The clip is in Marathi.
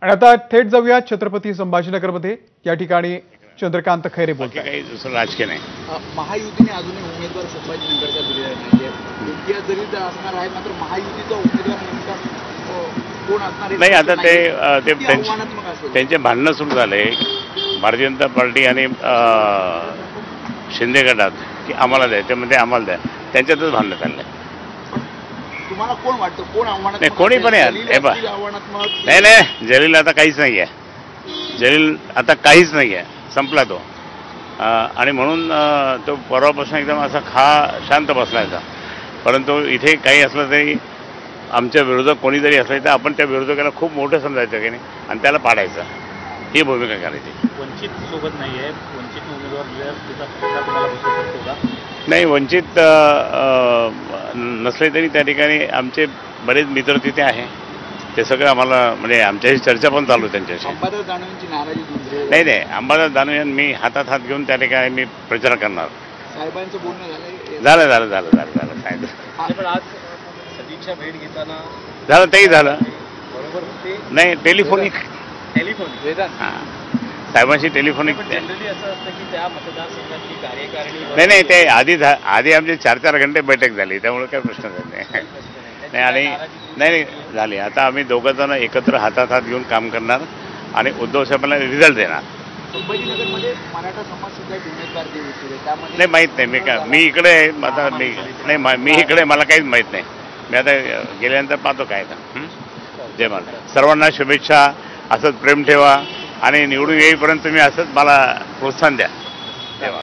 आणि आता थेट जाऊया छत्रपती संभाजीनगरमध्ये। या ठिकाणी चंद्रकांत खैरे बोलतात। काही दुसरं राजकीय नाही। महायुतीने अजूनही उमेदवार संभाजीनगरचा दिलेला नाहीये। योग्य जरी असणार आहे मात्र महायुतीचा उमेदवार नेमका कोण असणार नाही। आता त्यांचे भांडणं सुरू झाले भारतीय जनता पार्टी आणि शिंदे गटात की आम्हाला द्या, त्यामध्ये आम्हाला द्या, त्यांच्यातच भांडणं चाललंय। तुम्हाला कोण वाटतं कोण आव्हानात्मक? नाही, कोणी पण नाही नाही, जलील आता काहीच नाही आहे। जलील आता काहीच नाही आहे, संपला तो। आणि म्हणून तो परवापासून एकदम असा शांत बसलायचा। परंतु इथे काही असलं तरी आमच्या विरोधक कोणी जरी असले तर आपण त्या विरोधकाला खूप मोठं समजायचं की नाही आणि त्याला पाडायचं, ही भूमिका करायची। वंचित सोबत नाही आहे, वंचित उमेदवार नाही, वंचित नसले तरी त्या ठिकाणी आमचे बरेच मित्र तिथे आहे। ते सगळं आम्हाला म्हणजे आमच्याशी चर्चा पण चालू त्यांच्याशी। नाही नाही, अंबादास दानवे मी हातात हात घेऊन त्या ठिकाणी मी प्रचार करणार। साहेबांचं बोलणं झालं साहेब पण आज सदिच्छा भेट घेताना झालं, तेही झालं बरोबर ते नाही। टेलिफोनिक साहेबांशी टेलिफोनिक जनरली असं असतं की त्या मतदारसंघाची कार्यकारिणी नाही ते आधी आमची 4-4 घंटे बैठक झाली, त्यामुळे काही प्रश्न नाही। नाही आणि नाही झाली। आता आम्ही दोघं जण एकत्र हातात हात घेऊन काम करणार आणि उद्धव साहेबांना रिझल्ट देणार। संभाजीनगरमध्ये मराठा समाज सुद्धा उमेदवार देऊ इच्छिते, त्यामध्ये नाही माहीत नाही। मी इकडे आता मी इकडे, मला काहीच माहीत नाही। मी आता गेल्यानंतर पाहतो काय का। जय महाराज, सर्वांना शुभेच्छा। असंच प्रेम ठेवा आणि निवडून येईपर्यंत तुम्ही असंच मला प्रोत्साहन द्या।